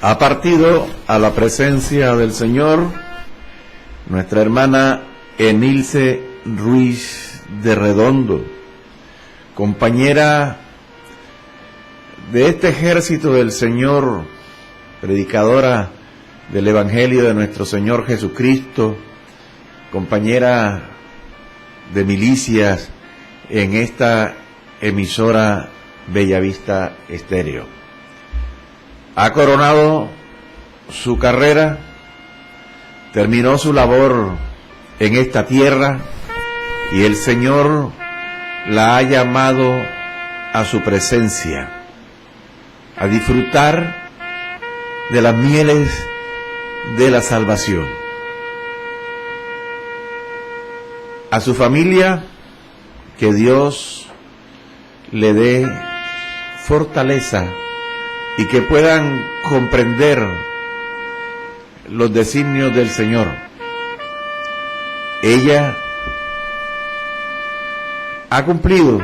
Ha partido a la presencia del Señor nuestra hermana Enilce Ruiz de Redondo, compañera de este ejército del Señor, predicadora del Evangelio de nuestro Señor Jesucristo, compañera de milicias en esta emisora Bellavista Estéreo. Ha coronado su carrera, terminó su labor en esta tierra y el Señor la ha llamado a su presencia, a disfrutar de las mieles de la salvación. A su familia, que Dios le dé fortaleza y que puedan comprender los designios del Señor. Ella ha cumplido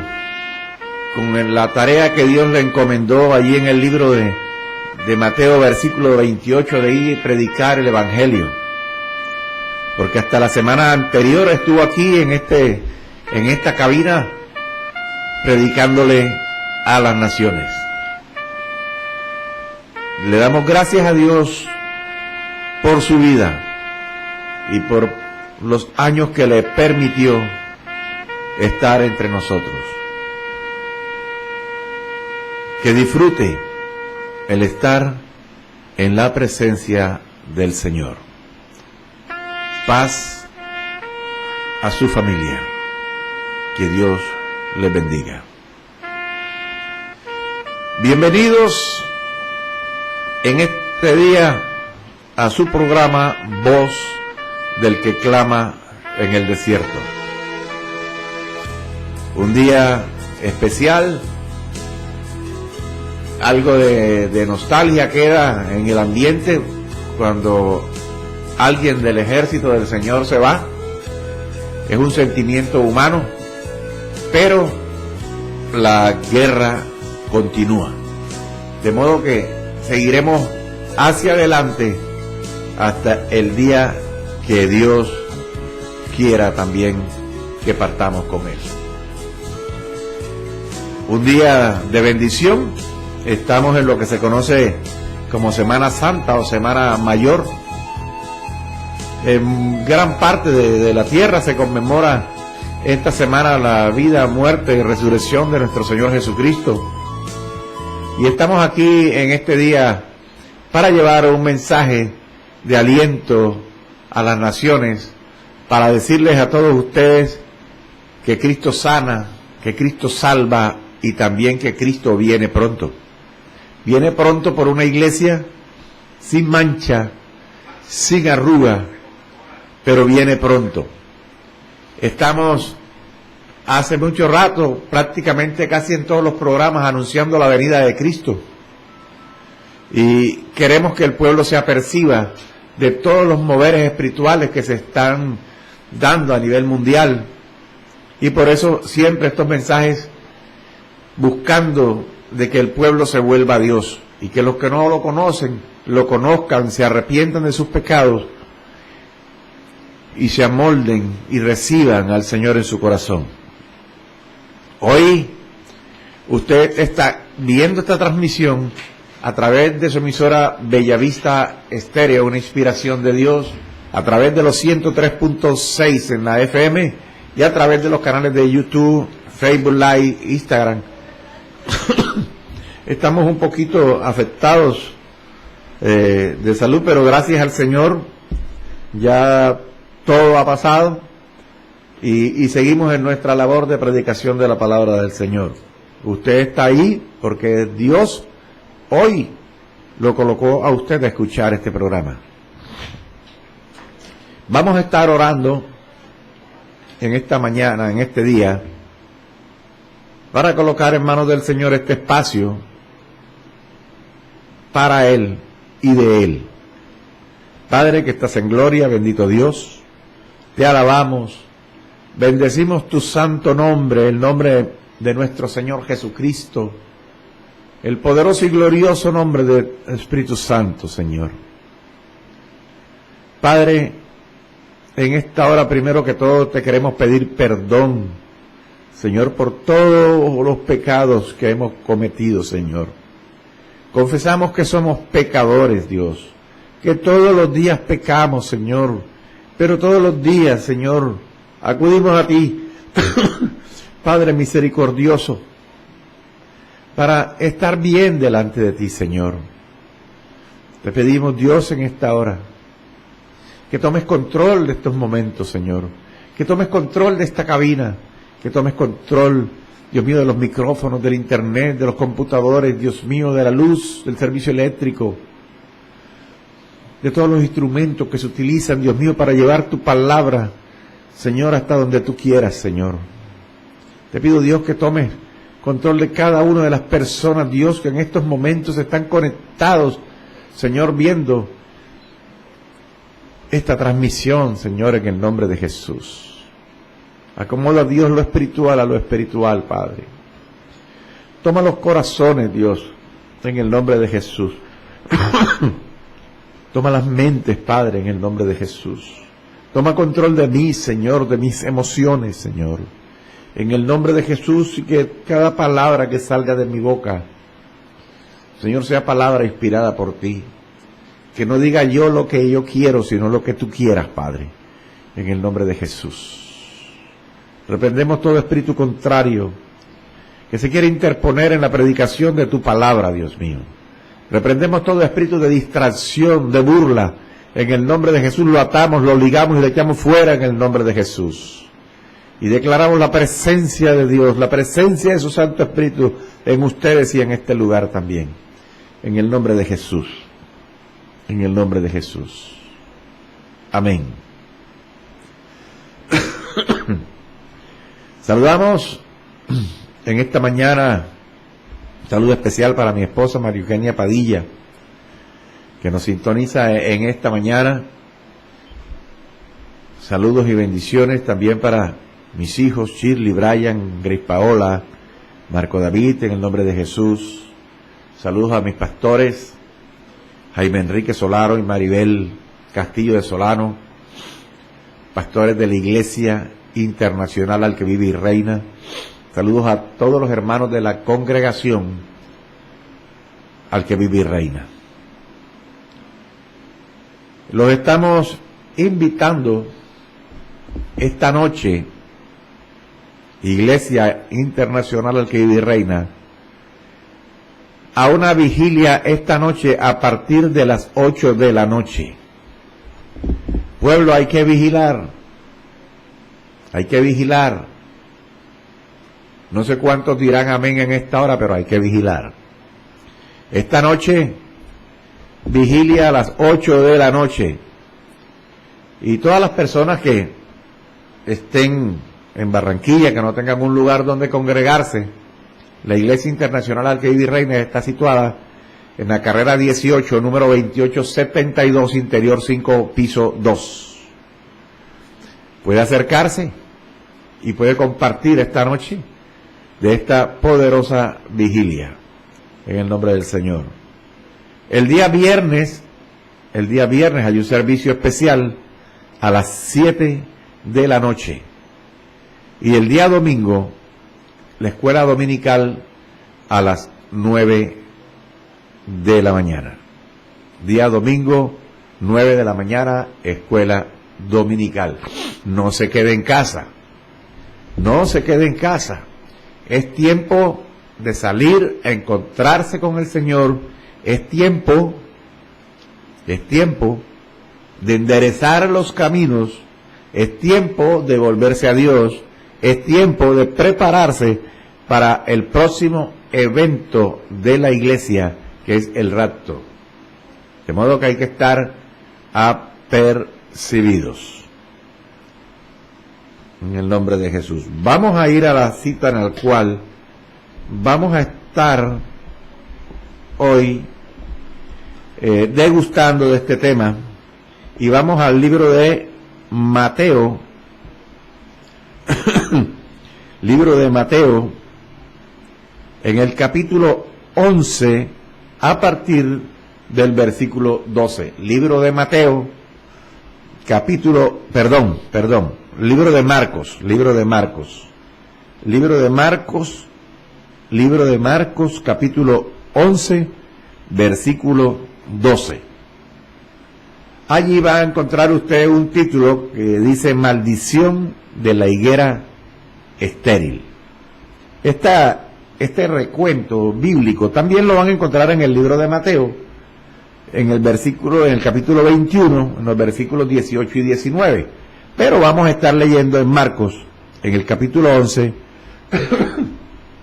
con la tarea que Dios le encomendó allí en el libro de Mateo, versículo 28, de ir y predicar el Evangelio. Porque hasta la semana anterior estuvo aquí en esta cabina predicándole a las naciones. Le damos gracias a Dios por su vida y por los años que le permitió estar entre nosotros. Que disfrute el estar en la presencia del Señor. Paz a su familia. Que Dios les bendiga. Bienvenidos en este día a su programa Voz del que clama en el desierto. Un día especial, algo de nostalgia queda en el ambiente cuando alguien del ejército del Señor se va. Es un sentimiento humano, pero la guerra continúa. De modo que seguiremos hacia adelante hasta el día que Dios quiera también que partamos con Él. Un día de bendición. Estamos en lo que se conoce como Semana Santa o Semana Mayor. En gran parte de la tierra se conmemora esta semana la vida, muerte y resurrección de nuestro Señor Jesucristo. Y estamos aquí en este día para llevar un mensaje de aliento a las naciones, para decirles a todos ustedes que Cristo sana, que Cristo salva y también que Cristo viene pronto. Viene pronto por una iglesia sin mancha, sin arruga, pero viene pronto. Estamos hace mucho rato, prácticamente casi en todos los programas, anunciando la venida de Cristo. Y queremos que el pueblo se aperciba de todos los moveres espirituales que se están dando a nivel mundial. Y por eso siempre estos mensajes buscando de que el pueblo se vuelva a Dios y que los que no lo conocen, lo conozcan, se arrepientan de sus pecados y se amolden y reciban al Señor en su corazón. Hoy usted está viendo esta transmisión a través de su emisora Bellavista Estéreo, una inspiración de Dios, a través de los 103.6 en la FM y a través de los canales de YouTube, Facebook Live, Instagram. Estamos un poquito afectados de salud, pero gracias al Señor ya todo ha pasado y seguimos en nuestra labor de predicación de la palabra del Señor. Usted está ahí porque Dios hoy lo colocó a usted a escuchar este programa. Vamos a estar orando en esta mañana, en este día, para colocar en manos del Señor este espacio para Él y de Él. Padre que estás en gloria, bendito Dios, te alabamos, bendecimos tu santo nombre, el nombre de nuestro Señor Jesucristo, el poderoso y glorioso nombre del Espíritu Santo, Señor. Padre, en esta hora primero que todo te queremos pedir perdón, Señor, por todos los pecados que hemos cometido, Señor. Confesamos que somos pecadores, Dios, que todos los días pecamos, Señor, pero todos los días, Señor, acudimos a ti, Padre misericordioso, para estar bien delante de ti, Señor. Te pedimos, Dios, en esta hora, que tomes control de estos momentos, Señor, que tomes control de esta cabina, que tomes control, Dios mío, de los micrófonos, del internet, de los computadores, Dios mío, de la luz, del servicio eléctrico, de todos los instrumentos que se utilizan, Dios mío, para llevar tu palabra, Señor, hasta donde tú quieras, Señor. Te pido, Dios, que tomes control de cada una de las personas, Dios, que en estos momentos están conectados, Señor, viendo esta transmisión, Señor, en el nombre de Jesús. Acomoda, Dios, lo espiritual a lo espiritual, Padre. Toma los corazones, Dios, en el nombre de Jesús. Toma las mentes, Padre, en el nombre de Jesús. Toma control de mí, Señor, de mis emociones, Señor. En el nombre de Jesús, y que cada palabra que salga de mi boca, Señor, sea palabra inspirada por ti. Que no diga yo lo que yo quiero, sino lo que tú quieras, Padre. En el nombre de Jesús. Reprendemos todo espíritu contrario que se quiere interponer en la predicación de tu palabra, Dios mío. Reprendemos todo espíritu de distracción, de burla. En el nombre de Jesús lo atamos, lo ligamos y lo echamos fuera en el nombre de Jesús. Y declaramos la presencia de Dios, la presencia de su Santo Espíritu en ustedes y en este lugar también. En el nombre de Jesús. En el nombre de Jesús. Amén. Saludamos en esta mañana, saludo especial para mi esposa María Eugenia Padilla, que nos sintoniza en esta mañana. Saludos y bendiciones también para mis hijos, Shirley, Brian, Grace Paola, Marco David, en el nombre de Jesús. Saludos a mis pastores, Jaime Enrique Solano y Maribel Castillo de Solano, pastores de la Iglesia Internacional al que vive y reina. Saludos a todos los hermanos de la congregación al que vive y reina. Los estamos invitando esta noche, Iglesia Internacional al que vive y reina, a una vigilia esta noche a partir de las 8 de la noche. Pueblo, hay que vigilar. Hay que vigilar. No sé cuántos dirán amén en esta hora, pero hay que vigilar. Esta noche, vigilia a las 8 de la noche. Y todas las personas que estén en Barranquilla, que no tengan un lugar donde congregarse, la Iglesia Internacional al que vive y reina está situada en la carrera 18, número 2872, interior 5, piso 2. Puede acercarse y puede compartir esta noche de esta poderosa vigilia en el nombre del Señor. El día viernes hay un servicio especial a las 7 de la noche. Y el día domingo, la escuela dominical a las 9 de la mañana. Día domingo, 9 de la mañana, escuela dominical. No se quede en casa. No se quede en casa. Es tiempo de salir a encontrarse con el Señor. Es tiempo de enderezar los caminos. Es tiempo de volverse a Dios. Es tiempo de prepararse para el próximo evento de la iglesia, que es el rapto. De modo que hay que estar apercibidos. En el nombre de Jesús. Vamos a ir a la cita en la cual vamos a estar hoy degustando de este tema, y vamos al libro de Mateo, libro de Mateo, en el capítulo 11 a partir del versículo 12. Libro de Mateo, libro de Marcos, capítulo 11, versículo 12. Allí va a encontrar usted un título que dice Maldición de la higuera estéril. Este recuento bíblico también lo van a encontrar en el libro de Mateo, en el capítulo 21, en los versículos 18 y 19. Pero vamos a estar leyendo en Marcos, en el capítulo 11,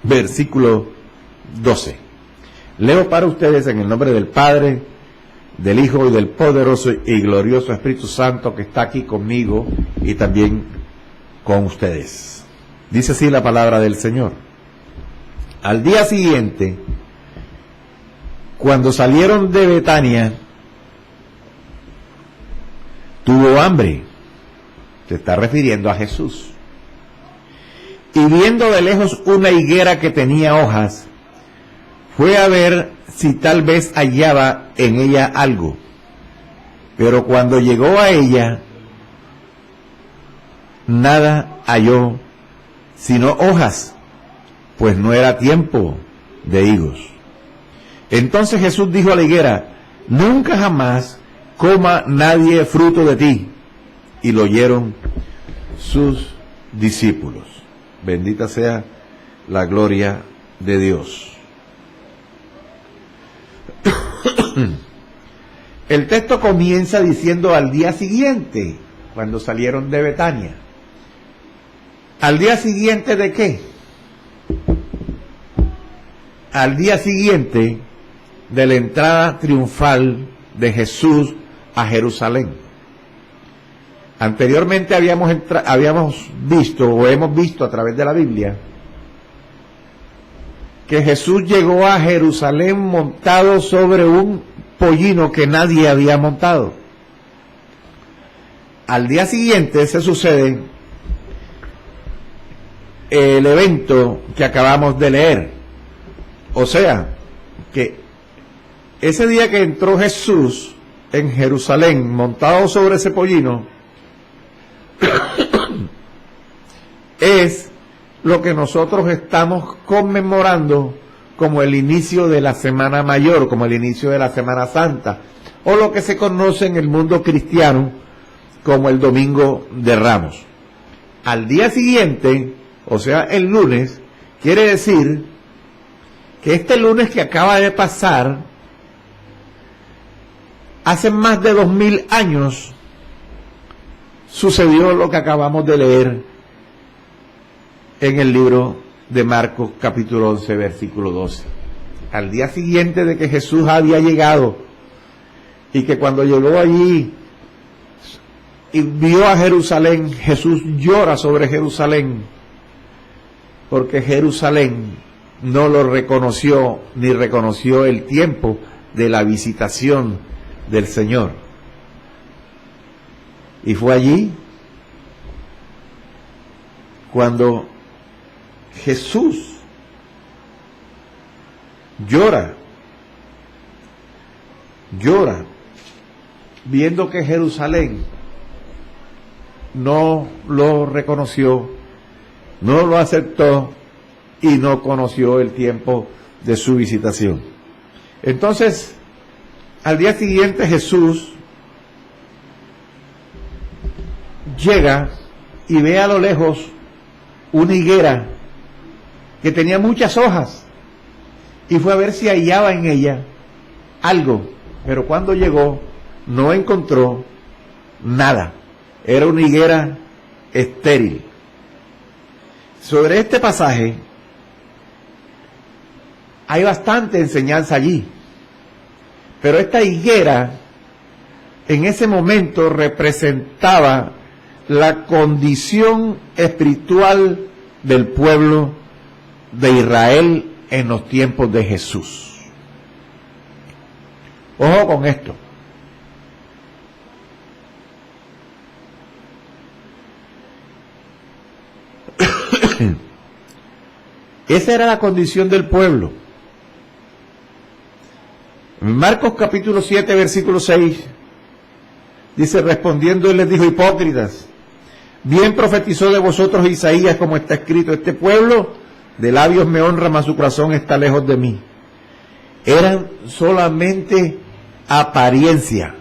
versículo 12. Leo para ustedes en el nombre del Padre, del Hijo y del poderoso y glorioso Espíritu Santo que está aquí conmigo y también con ustedes. Dice así la palabra del Señor. Al día siguiente, cuando salieron de Betania, tuvo hambre. Se está refiriendo a Jesús. Y viendo de lejos una higuera que tenía hojas, fue a ver si tal vez hallaba en ella algo. Pero cuando llegó a ella, nada halló, sino hojas, pues no era tiempo de higos. Entonces Jesús dijo a la higuera: nunca jamás coma nadie fruto de ti. Y lo oyeron sus discípulos. Bendita sea la gloria de Dios. El texto comienza diciendo al día siguiente, cuando salieron de Betania. ¿Al día siguiente de qué? Al día siguiente de la entrada triunfal de Jesús a Jerusalén. Anteriormente habíamos visto a través de la Biblia que Jesús llegó a Jerusalén montado sobre un pollino que nadie había montado. Al día siguiente se sucede el evento que acabamos de leer. O sea, que ese día que entró Jesús en Jerusalén montado sobre ese pollino es lo que nosotros estamos conmemorando como el inicio de la Semana Mayor, como el inicio de la Semana Santa, o lo que se conoce en el mundo cristiano como el Domingo de Ramos. Al día siguiente, o sea, el lunes, quiere decir que este lunes que acaba de pasar, hace más de 2000 años, sucedió lo que acabamos de leer en el libro de Marcos capítulo 11 versículo 12. Al día siguiente de que Jesús había llegado y que cuando llegó allí y vio a Jerusalén, Jesús llora sobre Jerusalén porque Jerusalén no lo reconoció ni reconoció el tiempo de la visitación del Señor. Y fue allí cuando Jesús llora, viendo que Jerusalén no lo reconoció, no lo aceptó y no conoció el tiempo de su visitación. Entonces, al día siguiente Jesús llega y ve a lo lejos una higuera que tenía muchas hojas y fue a ver si hallaba en ella algo, pero cuando llegó no encontró nada. Era una higuera estéril. Sobre este pasaje hay bastante enseñanza allí, pero esta higuera en ese momento representaba la condición espiritual del pueblo de Israel en los tiempos de Jesús. Ojo con esto. Esa era la condición del pueblo. En Marcos capítulo 7, versículo 6, dice, respondiendo él les dijo, hipócritas, bien profetizó de vosotros Isaías, como está escrito, este pueblo de labios me honra, mas su corazón está lejos de mí. Eran solamente apariencia.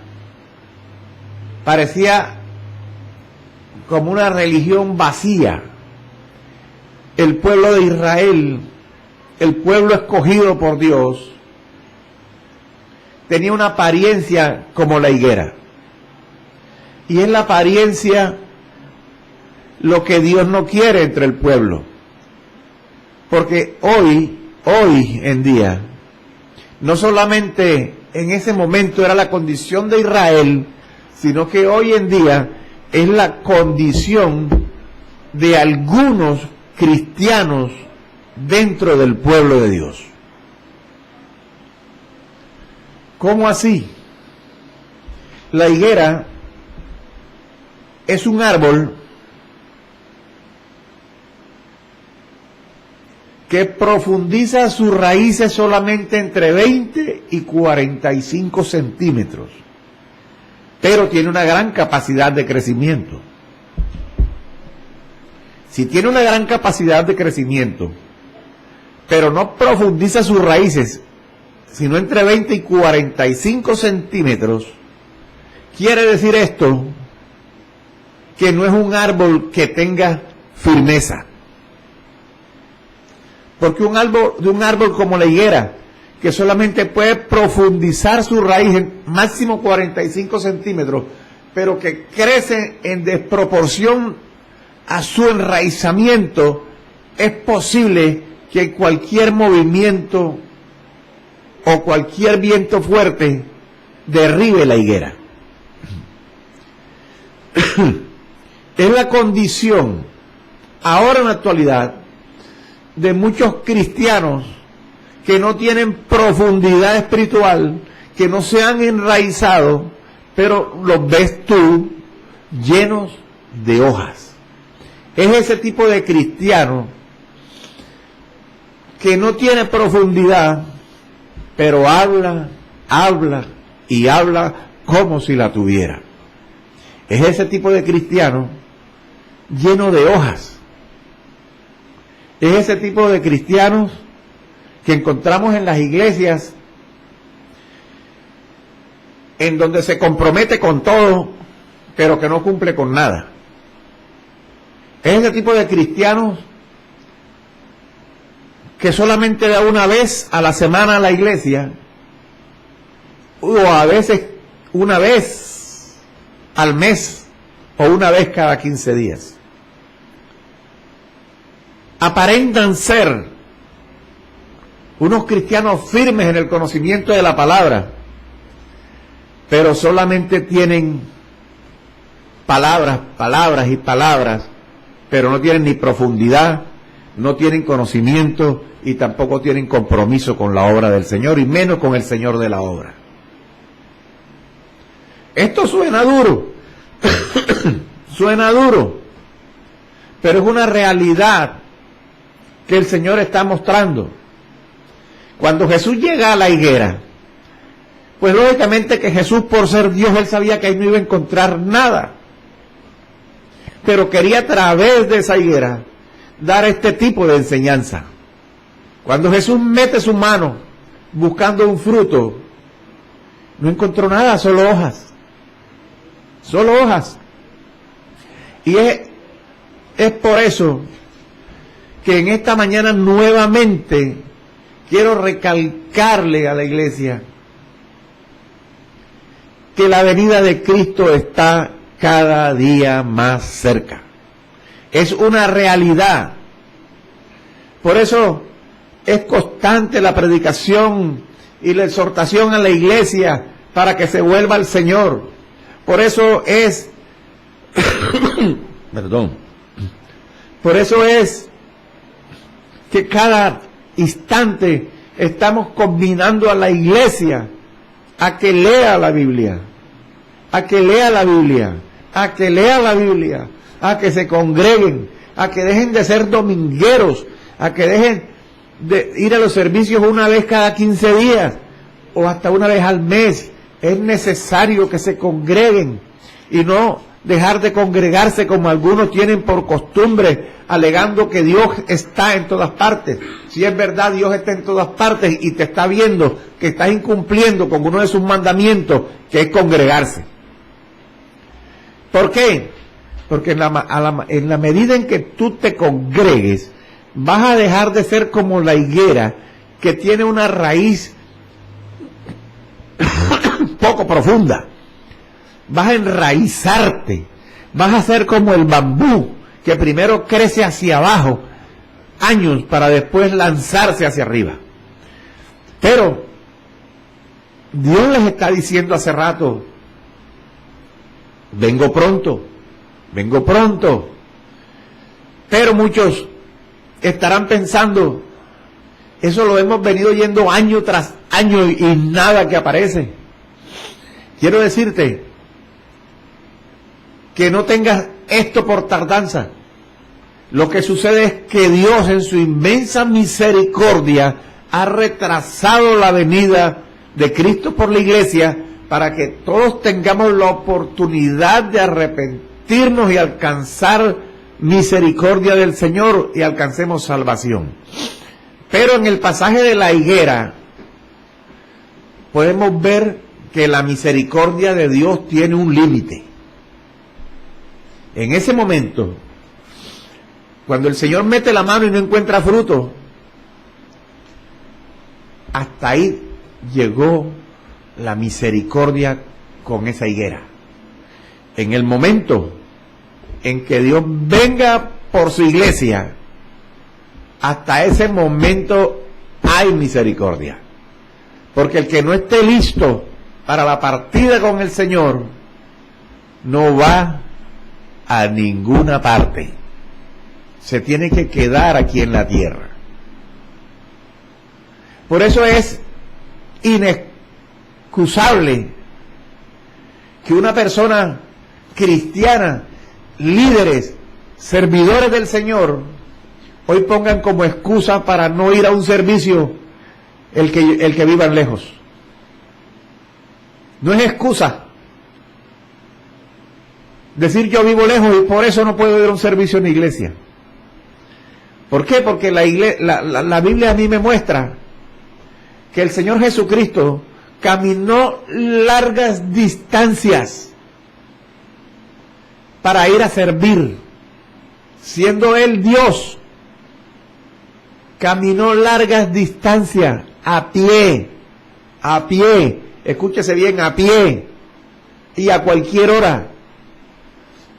Parecía como una religión vacía. El pueblo de Israel, el pueblo escogido por Dios, tenía una apariencia como la higuera. Y es la apariencia lo que Dios no quiere entre el pueblo. Porque hoy en día, no solamente en ese momento era la condición de Israel, sino que hoy en día es la condición de algunos cristianos dentro del pueblo de Dios. ¿Cómo así? La higuera es un árbol que profundiza sus raíces solamente entre 20 y 45 centímetros, pero tiene una gran capacidad de crecimiento. Si tiene una gran capacidad de crecimiento, pero no profundiza sus raíces, sino entre 20 y 45 centímetros, quiere decir esto que no es un árbol que tenga firmeza. Porque un árbol como la higuera, que solamente puede profundizar su raíz en máximo 45 centímetros, pero que crece en desproporción a su enraizamiento, es posible que cualquier movimiento o cualquier viento fuerte derribe la higuera. Es la condición, ahora en la actualidad, de muchos cristianos que no tienen profundidad espiritual, que no se han enraizado, pero los ves tú llenos de hojas. Es ese tipo de cristiano que no tiene profundidad, pero habla y habla como si la tuviera. Es ese tipo de cristiano lleno de hojas. Es ese tipo de cristianos que encontramos en las iglesias, en donde se compromete con todo, pero que no cumple con nada. Es ese tipo de cristianos que solamente da una vez a la semana a la iglesia, o a veces una vez al mes, o una vez cada 15 días. Aparentan ser unos cristianos firmes en el conocimiento de la palabra, pero solamente tienen palabras, pero no tienen ni profundidad, no tienen conocimiento y tampoco tienen compromiso con la obra del Señor, y menos con el Señor de la obra. Esto suena duro, suena duro, pero es una realidad que el Señor está mostrando. Cuando Jesús llega a la higuera, pues lógicamente que Jesús, por ser Dios, él sabía que ahí no iba a encontrar nada, pero quería a través de esa higuera dar este tipo de enseñanza. Cuando Jesús mete su mano buscando un fruto, no encontró nada, solo hojas. Solo hojas. Y es por eso que en esta mañana nuevamente quiero recalcarle a la iglesia que la venida de Cristo está cada día más cerca. Es una realidad. Por eso es constante la predicación y la exhortación a la iglesia para que se vuelva al Señor. Por eso es por eso es que cada instante estamos combinando a la iglesia a que lea la Biblia, a que lea la Biblia, a que lea la Biblia, a que se congreguen, a que dejen de ser domingueros, a que dejen de ir a los servicios una vez cada 15 días, o hasta una vez al mes. Es necesario que se congreguen y no dejar de congregarse como algunos tienen por costumbre, alegando que Dios está en todas partes. Si es verdad, Dios está en todas partes y te está viendo que estás incumpliendo con uno de sus mandamientos, que es congregarse. ¿Por qué? Porque en la medida en que tú te congregues, vas a dejar de ser como la higuera, que tiene una raíz poco profunda. Vas a enraizarte, vas a ser como el bambú, que primero crece hacia abajo, años, para después lanzarse hacia arriba. Pero Dios les está diciendo hace rato, vengo pronto. Pero muchos estarán pensando, eso lo hemos venido oyendo año tras año y nada que aparece. Quiero decirte que no tengas esto por tardanza. Lo que sucede es que Dios, en su inmensa misericordia, ha retrasado la venida de Cristo por la iglesia para que todos tengamos la oportunidad de arrepentirnos y alcanzar misericordia del Señor y alcancemos salvación. Pero en el pasaje de la higuera podemos ver que la misericordia de Dios tiene un límite. En ese momento, cuando el Señor mete la mano y no encuentra fruto, hasta ahí llegó la misericordia con esa higuera. En el momento en que Dios venga por su iglesia, hasta ese momento hay misericordia. Porque el que no esté listo para la partida con el Señor, no va a ninguna parte. Se tiene que quedar aquí en la tierra. Por eso es inexcusable que una persona cristiana, líderes, servidores del Señor, hoy pongan como excusa para no ir a un servicio el que vivan lejos. No es excusa decir yo vivo lejos y por eso no puedo ir a un servicio en la iglesia. ¿Por qué? Porque la Biblia a mí me muestra que el Señor Jesucristo caminó largas distancias para ir a servir, siendo Él Dios. Caminó largas distancias a pie, escúchese bien, a pie y a cualquier hora,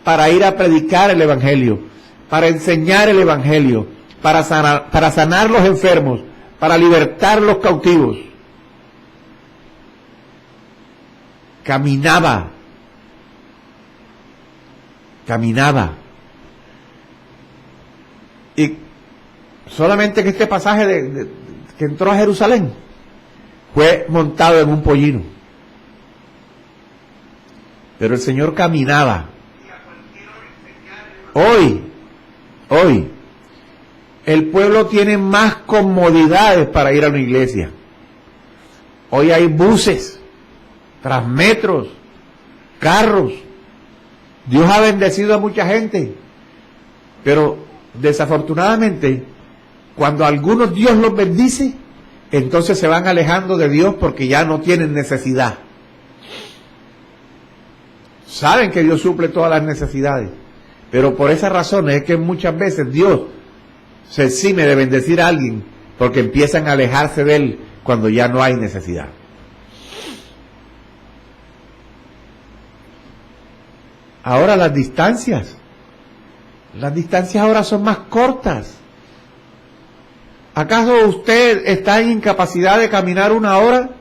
para ir a predicar el Evangelio, para enseñar el Evangelio, para sanar los enfermos, para libertar los cautivos. Caminaba. Y solamente que este pasaje que entró a Jerusalén fue montado en un pollino. Pero el Señor caminaba. Hoy, el pueblo tiene más comodidades para ir a una iglesia. Hoy hay buses, transmetros, carros. Dios ha bendecido a mucha gente, pero desafortunadamente, cuando a algunos Dios los bendice, entonces se van alejando de Dios porque ya no tienen necesidad. Saben que Dios suple todas las necesidades, pero por esas razones es que muchas veces Dios se exime de bendecir a alguien porque empiezan a alejarse de Él cuando ya no hay necesidad. Ahora las distancias ahora son más cortas. ¿Acaso usted está en incapacidad de caminar una hora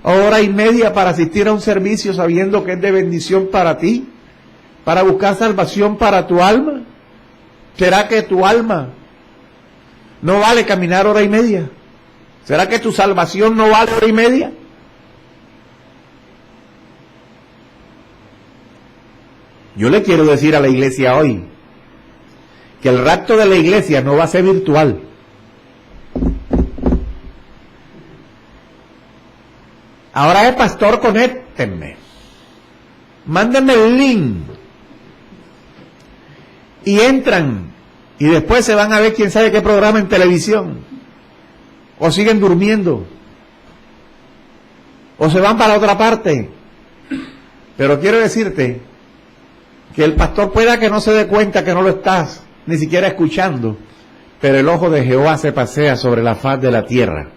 o hora y media para asistir a un servicio sabiendo que es de bendición para ti, para buscar salvación para tu alma? ¿Será que tu alma no vale caminar hora y media? ¿Será que tu salvación no vale hora y media? Yo le quiero decir a la iglesia hoy que el rapto de la iglesia no va a ser virtual. Ahora es pastor, conéctenme. Mándenme el link. Y entran. Y después se van a ver quién sabe qué programa en televisión. O siguen durmiendo. O se van para otra parte. Pero quiero decirte que el pastor pueda que no se dé cuenta que no lo estás ni siquiera escuchando, pero el ojo de Jehová se pasea sobre la faz de la tierra.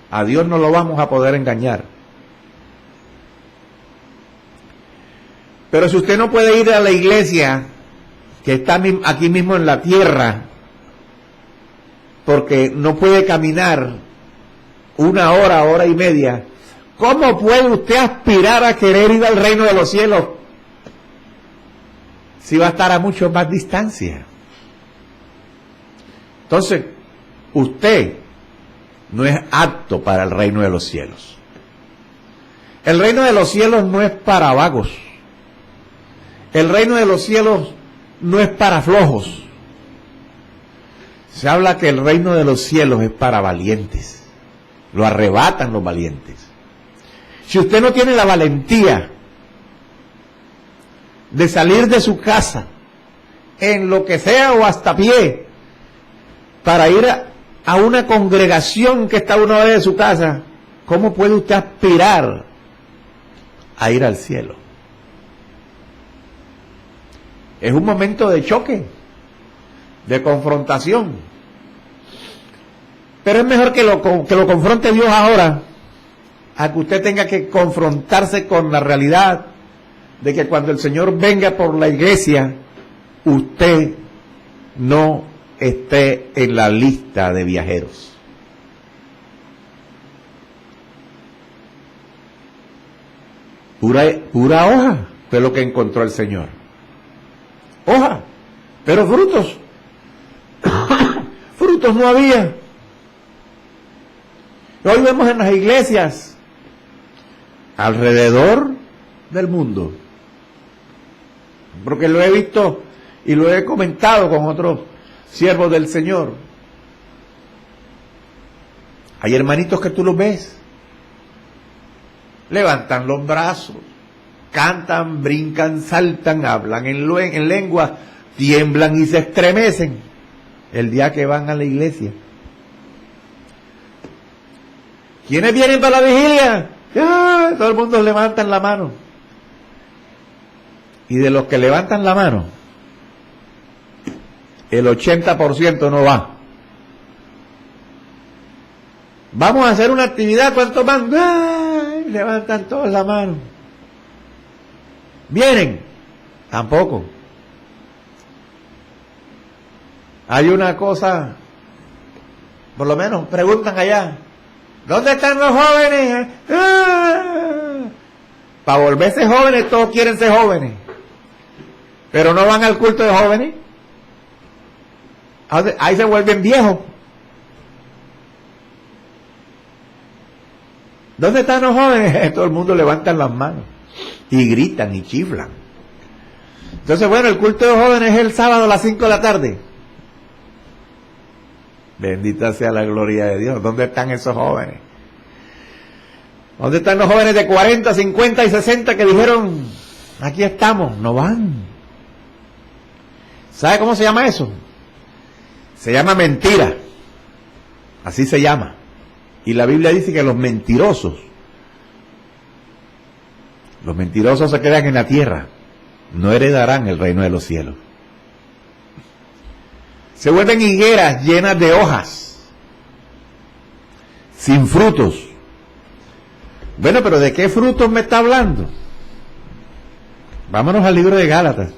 A Dios no lo vamos a poder engañar. Pero si usted no puede ir a la iglesia que está aquí mismo en la tierra, porque no puede caminar 1 hora, hora y media, ¿cómo puede usted aspirar a querer ir al reino de los cielos si va a estar a mucho más distancia? Entonces, usted no es apto para el reino de los cielos. El reino de los cielos no es para vagos. El reino de los cielos no es para flojos. Se habla que el reino de los cielos es para valientes. Lo arrebatan los valientes. Si usted no tiene la valentía de salir de su casa, en lo que sea o hasta pie, para ir a una congregación que está a 1 hora de su casa, ¿cómo puede usted aspirar a ir al cielo? Es un momento de choque, de confrontación. Pero es mejor que lo confronte Dios ahora, a que usted tenga que confrontarse con la realidad de que cuando el Señor venga por la iglesia, usted no esté en la lista de viajeros. Pura hoja fue lo que encontró el Señor. Hoja, pero frutos. Frutos no había. Hoy vemos en las iglesias alrededor del mundo, porque lo he visto y lo he comentado con otros siervos del Señor. Hay hermanitos que tú los ves, levantan los brazos, cantan, brincan, saltan, hablan en lengua, tiemblan y se estremecen el día que van a la iglesia. ¿Quiénes vienen para la vigilia? ¡Ah! Todo el mundo levanta la mano. Y de los que levantan la mano, el 80% no va. Vamos a hacer una actividad, ¿cuántos van? ¡Ay! Levantan todos la mano. ¿Vienen? Tampoco. Hay una cosa, por lo menos preguntan allá, ¿dónde están los jóvenes? ¡Ah! Para volverse jóvenes, todos quieren ser jóvenes, pero no van al culto de jóvenes. Ahí se vuelven viejos. ¿Dónde están los jóvenes? Todo el mundo levanta las manos y gritan y chiflan. Entonces, bueno, el culto de jóvenes es el sábado a las 5 de la tarde. Bendita sea la gloria de Dios. ¿Dónde están esos jóvenes? ¿Dónde están los jóvenes de 40, 50 y 60 que dijeron, aquí estamos? No van. ¿Sabe cómo se llama eso? Se llama mentira. Así se llama. Y la Biblia dice que los mentirosos se quedan en la tierra, no heredarán el reino de los cielos. Se vuelven higueras llenas de hojas, sin frutos. Bueno, pero ¿de qué frutos me está hablando? Vámonos al libro de Gálatas.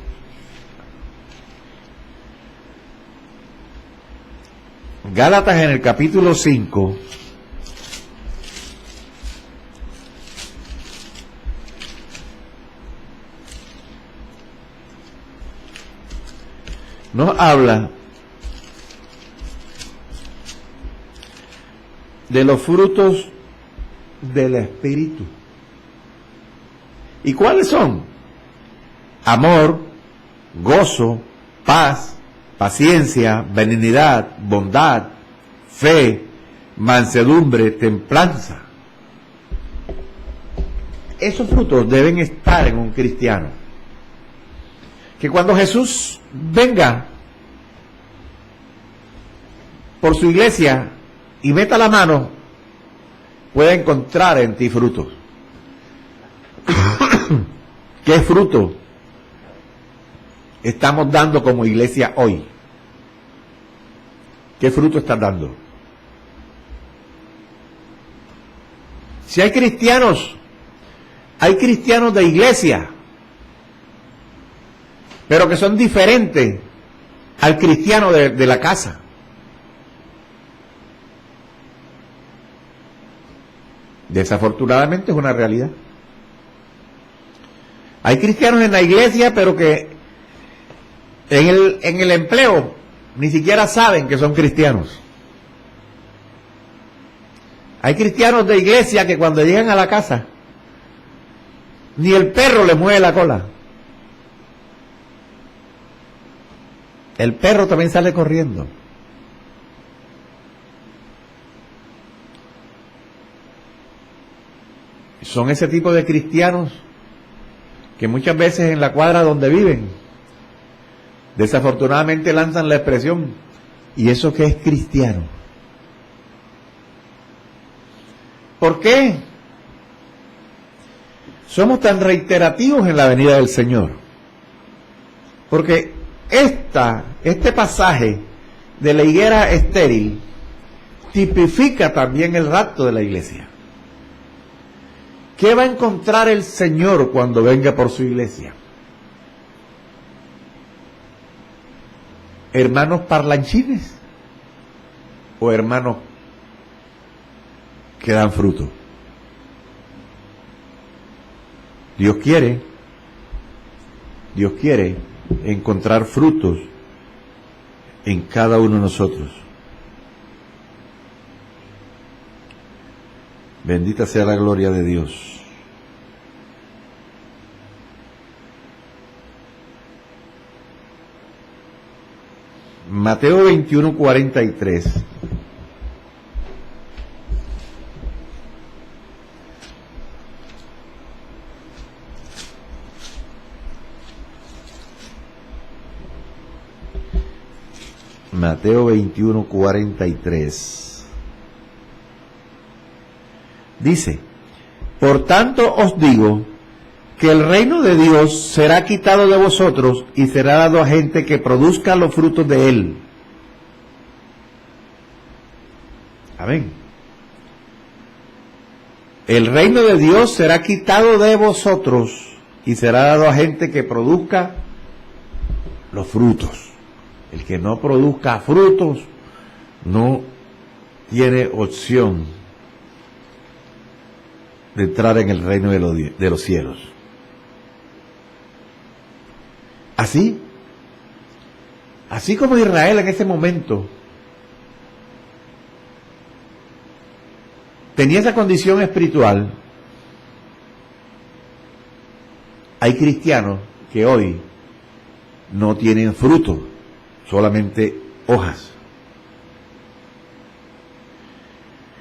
Gálatas en el capítulo 5. Nos habla de los frutos del Espíritu. ¿Y cuáles son? Amor, gozo, paz, paciencia, benignidad, bondad, fe, mansedumbre, templanza. esos frutos deben estar en un cristiano. Que cuando Jesús venga por su iglesia y meta la mano, pueda encontrar en ti frutos. ¿Qué fruto estamos dando como iglesia hoy? ¿Qué fruto estás dando? Si hay cristianos de iglesia, pero que son diferentes al cristiano de la casa. Desafortunadamente es una realidad. Hay cristianos en la iglesia, pero que en el empleo ni siquiera saben que son cristianos. Hay cristianos de iglesia que cuando llegan a la casa, ni el perro le mueve la cola. El perro también sale corriendo. Son ese tipo de cristianos que muchas veces en la cuadra donde viven, desafortunadamente lanzan la expresión, ¿y eso qué es cristiano? ¿Por qué somos tan reiterativos en la venida del Señor? Porque este pasaje de la higuera estéril tipifica también el rapto de la iglesia. ¿Qué va a encontrar el Señor cuando venga por su iglesia? ¿Hermanos parlanchines o hermanos que dan fruto? Dios quiere encontrar frutos en cada uno de nosotros. Bendita sea la gloria de Dios. Mateo 21:43. Mateo 21:43. Dice, por tanto os digo que el reino de Dios será quitado de vosotros y será dado a gente que produzca los frutos de él. Amén. El reino de Dios será quitado de vosotros y será dado a gente que produzca los frutos. El que no produzca frutos no tiene opción de entrar en el reino de los cielos. Así como Israel en ese momento tenía esa condición espiritual, hay cristianos que hoy no tienen fruto, solamente hojas.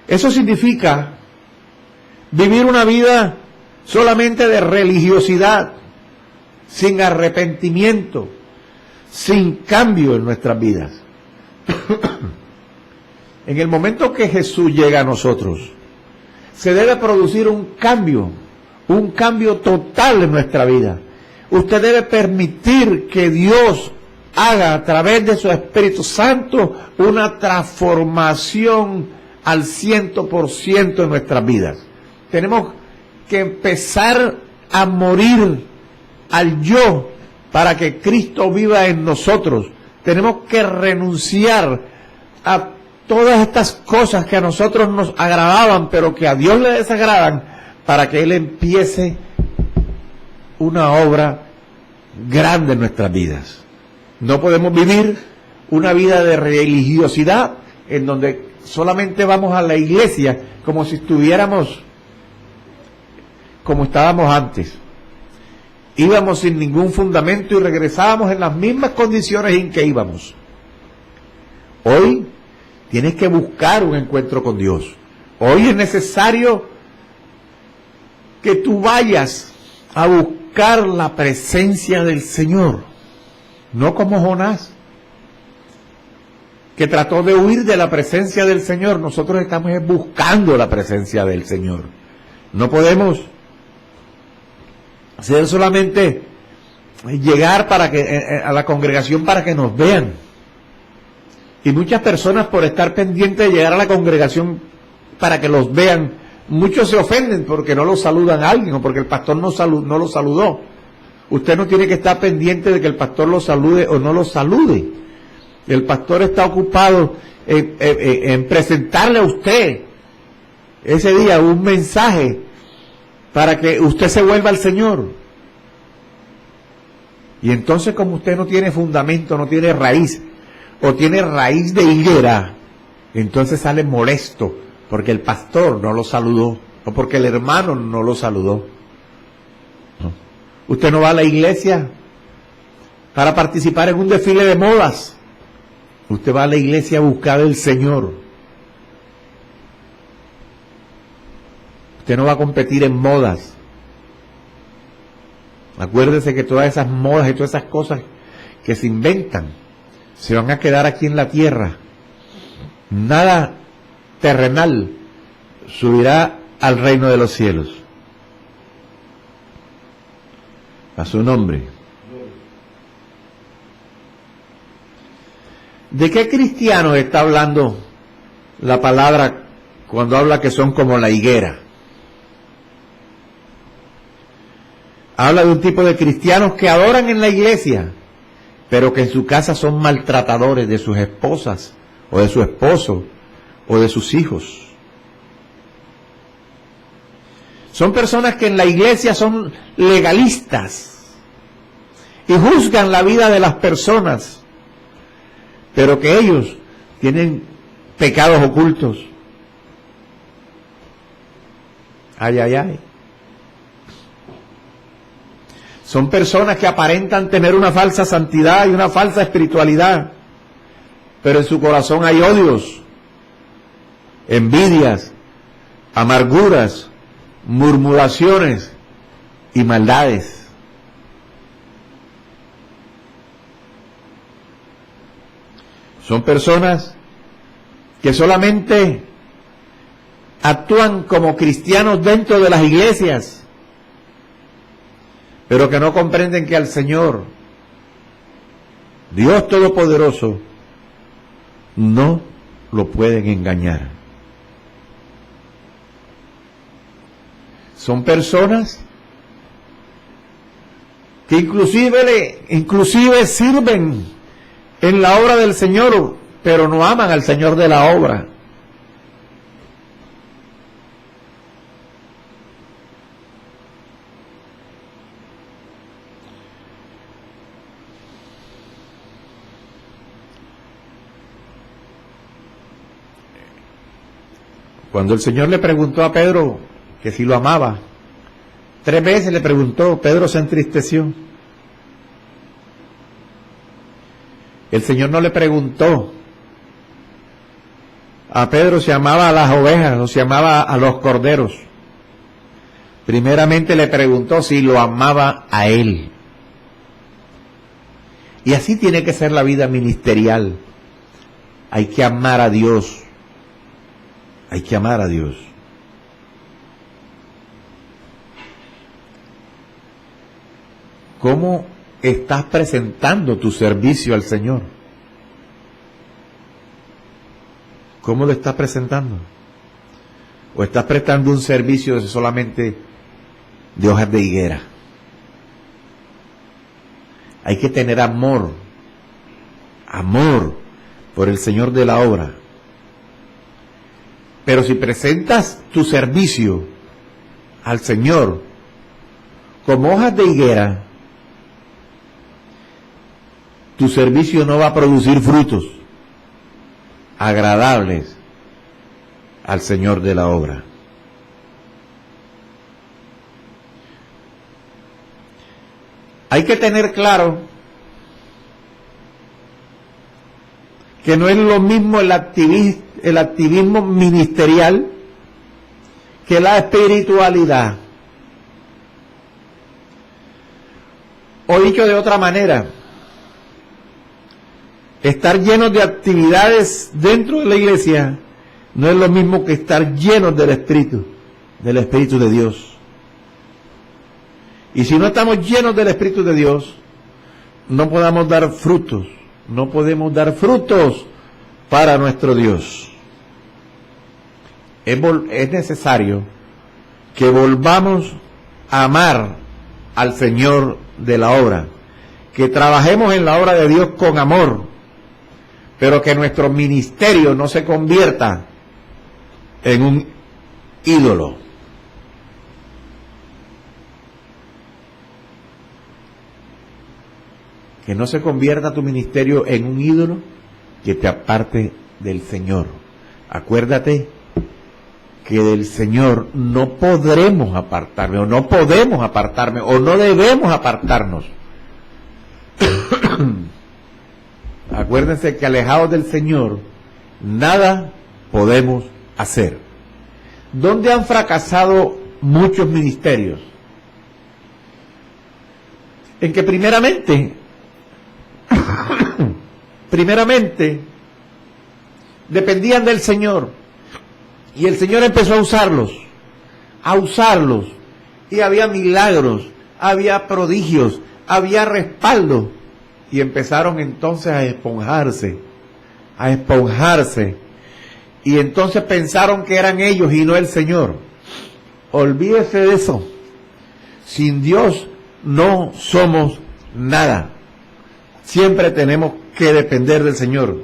Eso significa vivir una vida solamente de religiosidad, sin arrepentimiento, sin cambio en nuestras vidas. En el momento que Jesús llega a nosotros, se debe producir un cambio total en nuestra vida. Usted debe permitir que Dios haga a través de su Espíritu Santo una transformación al 100% en nuestras vidas. Tenemos que empezar a morir al yo para que Cristo viva en nosotros. Tenemos que renunciar a todas estas cosas que a nosotros nos agradaban, pero que a Dios le desagradan, para que Él empiece una obra grande en nuestras vidas. No podemos vivir una vida de religiosidad en donde solamente vamos a la iglesia como si estuviéramos como estábamos antes. Íbamos sin ningún fundamento y regresábamos en las mismas condiciones en que íbamos. Hoy tienes que buscar un encuentro con Dios. Hoy es necesario que tú vayas a buscar la presencia del Señor, no como Jonás, que trató de huir de la presencia del Señor. Nosotros estamos buscando la presencia del Señor. No podemos ser solamente llegar a la congregación para que nos vean. Y muchas personas, por estar pendientes de llegar a la congregación para que los vean, muchos se ofenden porque no los saludan a alguien o porque el pastor no los saludó. Usted no tiene que estar pendiente de que el pastor lo salude o no lo salude. El pastor está ocupado en presentarle a usted ese día un mensaje para que usted se vuelva al Señor. Y entonces, como usted no tiene fundamento, no tiene raíz, o tiene raíz de higuera, entonces sale molesto porque el pastor no lo saludó o porque el hermano no lo saludó. No. Usted no va a la iglesia para participar en un desfile de modas. Usted va a la iglesia a buscar al Señor. Usted no va a competir en modas. Acuérdese que todas esas modas y todas esas cosas que se inventan se van a quedar aquí en la tierra. Nada terrenal subirá al reino de los cielos. A su nombre. ¿De qué cristianos está hablando la palabra cuando habla que son como la higuera? Habla de un tipo de cristianos que adoran en la iglesia, pero que en su casa son maltratadores de sus esposas, o de su esposo, o de sus hijos. Son personas que en la iglesia son legalistas y juzgan la vida de las personas, pero que ellos tienen pecados ocultos. Ay, ay, ay. Son personas que aparentan tener una falsa santidad y una falsa espiritualidad, pero en su corazón hay odios, envidias, amarguras, murmuraciones y maldades. Son personas que solamente actúan como cristianos dentro de las iglesias, pero que no comprenden que al Señor, Dios Todopoderoso, no lo pueden engañar. Son personas que inclusive sirven en la obra del Señor, pero no aman al Señor de la obra. Cuando el Señor le preguntó a Pedro que si lo amaba, 3 veces le preguntó, Pedro se entristeció. El Señor no le preguntó a Pedro si amaba a las ovejas o si amaba a los corderos. Primeramente le preguntó si lo amaba a él. Y así tiene que ser la vida ministerial. Hay que amar a Dios. Hay que amar a Dios. ¿Cómo estás presentando tu servicio al Señor? ¿Cómo lo estás presentando? ¿O estás prestando un servicio solamente de hojas de higuera? Hay que tener amor por el Señor de la obra. Pero si presentas tu servicio al Señor como hojas de higuera, tu servicio no va a producir frutos agradables al Señor de la obra. Hay que tener claro que no es lo mismo el activismo ministerial que la espiritualidad. O dicho de otra manera, estar llenos de actividades dentro de la iglesia no es lo mismo que estar llenos del Espíritu de Dios. Y si no estamos llenos del Espíritu de Dios, no podemos dar frutos, no podemos dar frutos para nuestro Dios. Es necesario que volvamos a amar al Señor de la obra, que trabajemos en la obra de Dios con amor, pero que nuestro ministerio no se convierta en un ídolo. Que no se convierta tu ministerio en un ídolo que te aparte del Señor. Acuérdate que del Señor no podremos apartarme, o no podemos apartarme, o no debemos apartarnos. Acuérdense que alejados del Señor, nada podemos hacer. ¿Dónde han fracasado muchos ministerios? En que primeramente dependían del Señor, y el Señor empezó a usarlos, y había milagros, había prodigios, había respaldo, y empezaron entonces a esponjarse, y entonces pensaron que eran ellos y no el Señor. Olvídese de eso. Sin Dios no somos nada. Siempre tenemos que depender del Señor.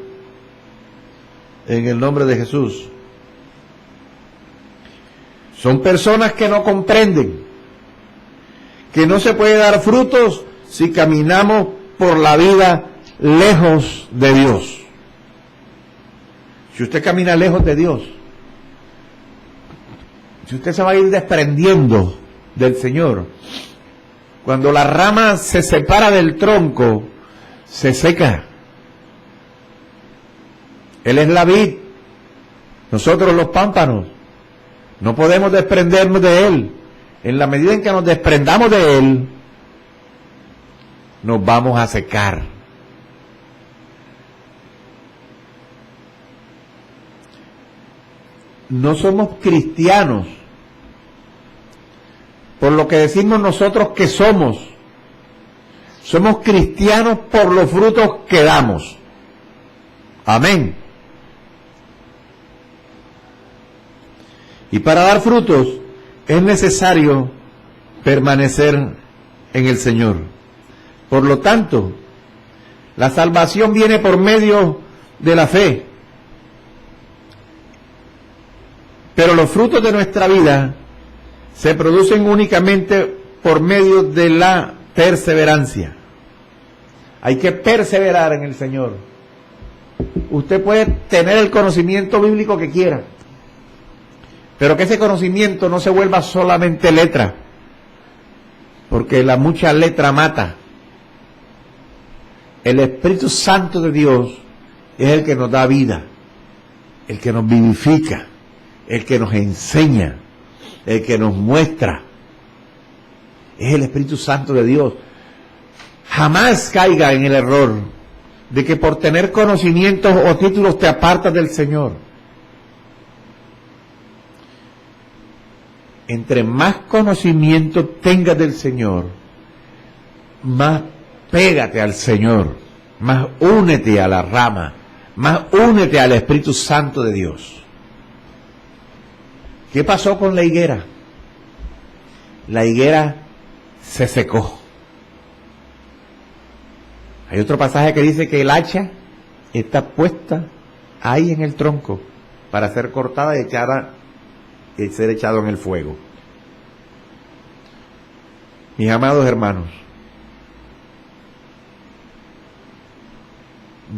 En el nombre de Jesús. Son personas que no comprenden que no se puede dar frutos si caminamos por la vida lejos de Dios. Si usted camina lejos de Dios, si usted se va a ir desprendiendo del Señor, cuando la rama se separa del tronco, se seca. Él es la vid, nosotros los pámpanos. No podemos desprendernos de Él. En la medida en que nos desprendamos de Él, nos vamos a secar. No somos cristianos por lo que decimos nosotros que somos. Somos cristianos por los frutos que damos. Amén. Y para dar frutos es necesario permanecer en el Señor. Por lo tanto, la salvación viene por medio de la fe. Pero los frutos de nuestra vida se producen únicamente por medio de la perseverancia. Hay que perseverar en el Señor. Usted puede tener el conocimiento bíblico que quiera, pero que ese conocimiento no se vuelva solamente letra, porque la mucha letra mata. El Espíritu Santo de Dios es el que nos da vida, el que nos vivifica, el que nos enseña, el que nos muestra. Es el Espíritu Santo de Dios. Jamás caiga en el error de que por tener conocimientos o títulos te apartas del Señor. Entre más conocimiento tengas del Señor, más pégate al Señor, más únete a la rama, más únete al Espíritu Santo de Dios. ¿Qué pasó con la higuera? La higuera se secó. Hay otro pasaje que dice que el hacha está puesta ahí en el tronco para ser cortada y ser echado en el fuego. Mis amados hermanos,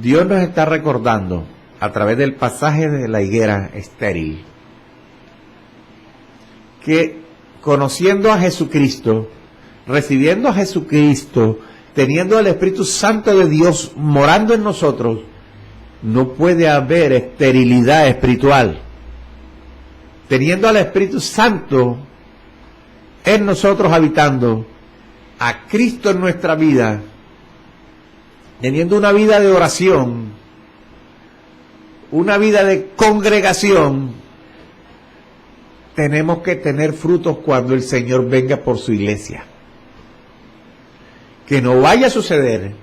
Dios nos está recordando a través del pasaje de la higuera estéril que conociendo a Jesucristo, recibiendo a Jesucristo, teniendo el Espíritu Santo de Dios morando en nosotros, no puede haber esterilidad espiritual. Teniendo al Espíritu Santo en nosotros habitando, a Cristo en nuestra vida, teniendo una vida de oración, una vida de congregación, tenemos que tener frutos cuando el Señor venga por su iglesia. Que no vaya a suceder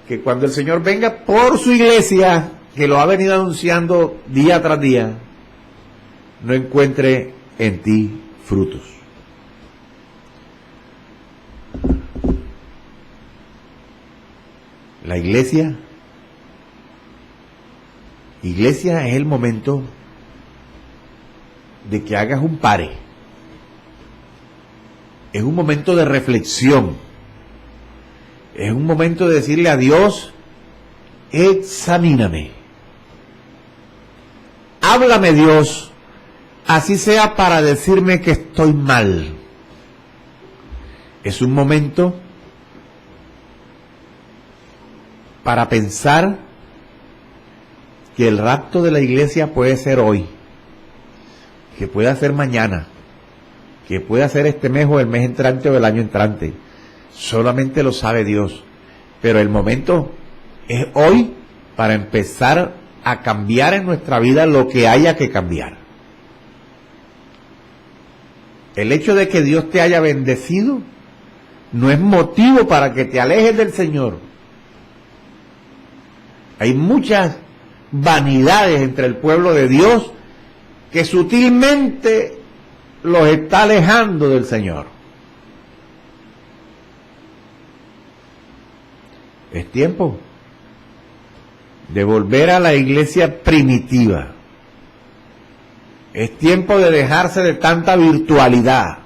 que cuando el Señor venga por su iglesia, que lo ha venido anunciando día tras día, no encuentre en ti frutos. La iglesia es el momento de que hagas un pare. Es un momento de reflexión. Es un momento de decirle a Dios, examíname. Háblame, Dios, así sea para decirme que estoy mal. Es un momento para pensar que el rapto de la iglesia puede ser hoy, que puede ser mañana, que puede ser este mes o el mes entrante o el año entrante. Solamente lo sabe Dios. Pero el momento es hoy para empezar a cambiar en nuestra vida lo que haya que cambiar. El hecho de que Dios te haya bendecido no es motivo para que te alejes del Señor. Hay muchas vanidades entre el pueblo de Dios que sutilmente los está alejando del Señor. Es tiempo de volver a la iglesia primitiva. Es tiempo de dejarse de tanta virtualidad.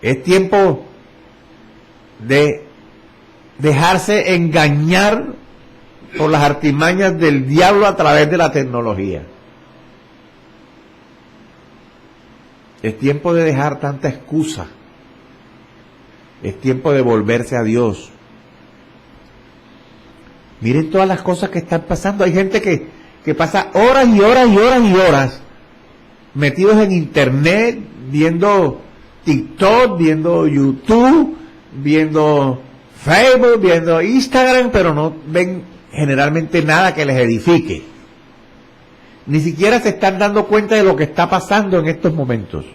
Es tiempo de dejarse engañar por las artimañas del diablo a través de la tecnología. Es tiempo de dejar tanta excusa. Es tiempo de volverse a Dios. Miren todas las cosas que están pasando. Hay gente que pasa horas y horas y horas y horas metidos en internet, viendo TikTok, viendo YouTube, viendo Facebook, viendo Instagram, pero no ven generalmente nada que les edifique. Ni siquiera se están dando cuenta de lo que está pasando en estos momentos.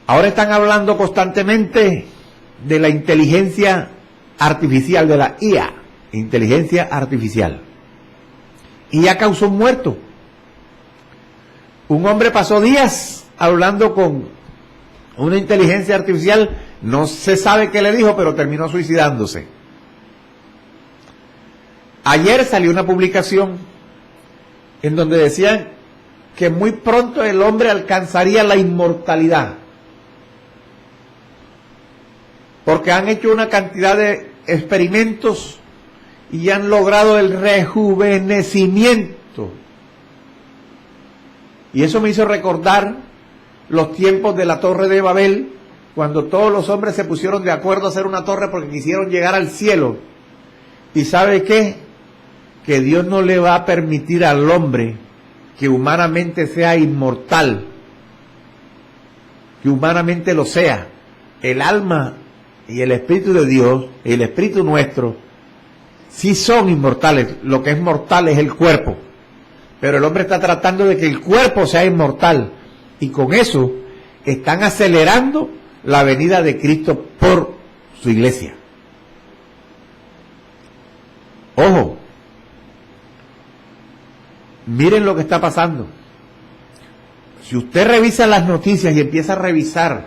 Ahora están hablando constantemente de la inteligencia artificial, de la IA, inteligencia artificial. Y ya causó un muerto. Un hombre pasó días hablando con una inteligencia artificial, no se sabe qué le dijo, pero terminó suicidándose. Ayer salió una publicación en donde decían que muy pronto el hombre alcanzaría la inmortalidad, porque han hecho una cantidad de experimentos y han logrado el rejuvenecimiento. Y eso me hizo recordar los tiempos de la Torre de Babel, cuando todos los hombres se pusieron de acuerdo a hacer una torre porque quisieron llegar al cielo. ¿Y sabe qué? Que Dios no le va a permitir al hombre que humanamente sea inmortal, que humanamente lo sea. El alma y el Espíritu de Dios, el Espíritu nuestro, sí son inmortales. Lo que es mortal es el cuerpo, pero el hombre está tratando de que el cuerpo sea inmortal, y con eso están acelerando la venida de Cristo por su iglesia. Ojo, miren lo que está pasando. Si usted revisa las noticias y empieza a revisar,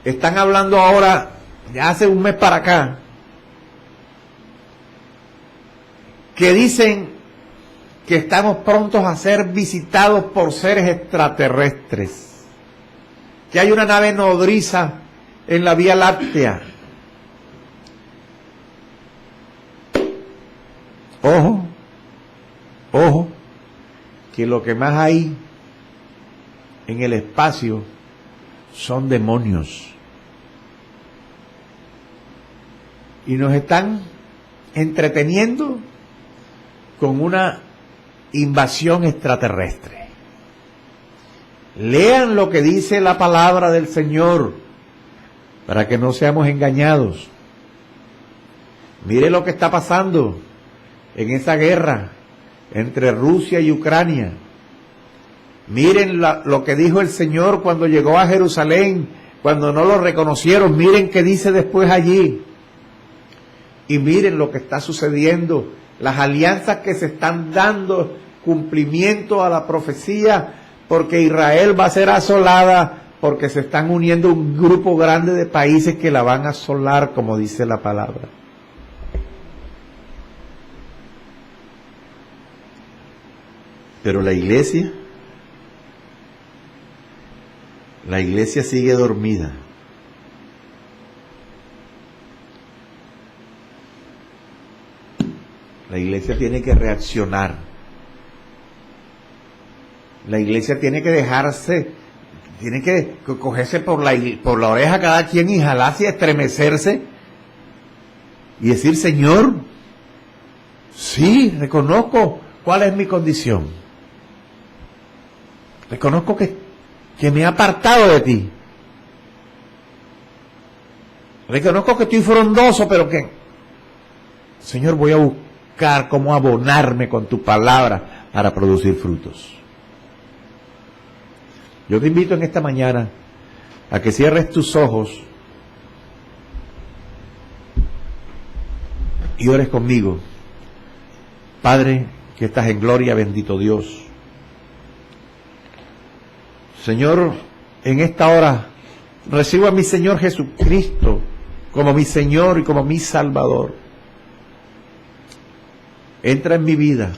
están hablando ahora, ya hace un mes para acá, que dicen que estamos prontos a ser visitados por seres extraterrestres, que hay una nave nodriza en la Vía Láctea. Ojo, ojo, que lo que más hay en el espacio son demonios. Y nos están entreteniendo con una invasión extraterrestre. Lean lo que dice la palabra del Señor para que no seamos engañados. Mire lo que está pasando en esa guerra entre Rusia y Ucrania. Miren lo que dijo el Señor cuando llegó a Jerusalén, cuando no lo reconocieron. Miren qué dice después allí. Y miren lo que está sucediendo, las alianzas que se están dando, cumplimiento a la profecía, porque Israel va a ser asolada, porque se están uniendo un grupo grande de países que la van a asolar, como dice la palabra. Pero la iglesia sigue dormida. La iglesia tiene que reaccionar. La iglesia tiene que dejarse, tiene que cogerse por la oreja cada quien y jalarse y estremecerse y decir: Señor, sí, reconozco cuál es mi condición. Reconozco que me he apartado de ti. Reconozco que estoy frondoso, pero que, Señor, voy a buscar cómo abonarme con tu palabra para producir frutos. Yo te invito en esta mañana a que cierres tus ojos y ores conmigo. Padre, que estás en gloria, bendito Dios. Señor, en esta hora recibo a mi Señor Jesucristo como mi Señor y como mi Salvador. Entra en mi vida.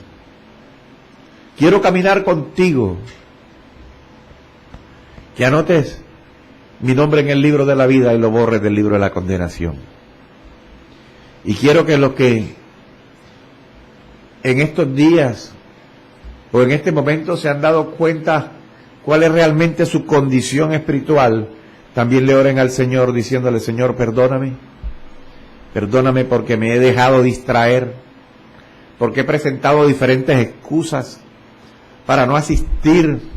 Quiero caminar contigo. Que anotes mi nombre en el libro de la vida y lo borres del libro de la condenación. Y quiero que los que en estos días o en este momento se han dado cuenta cuál es realmente su condición espiritual, también le oren al Señor diciéndole: Señor, perdóname. Perdóname porque me he dejado distraer, porque he presentado diferentes excusas para no asistir.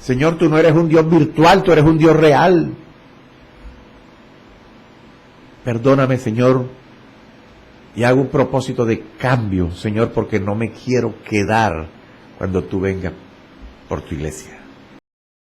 Señor, tú no eres un Dios virtual, tú eres un Dios real. Perdóname, Señor, y hago un propósito de cambio, Señor, porque no me quiero quedar cuando tú vengas por tu iglesia.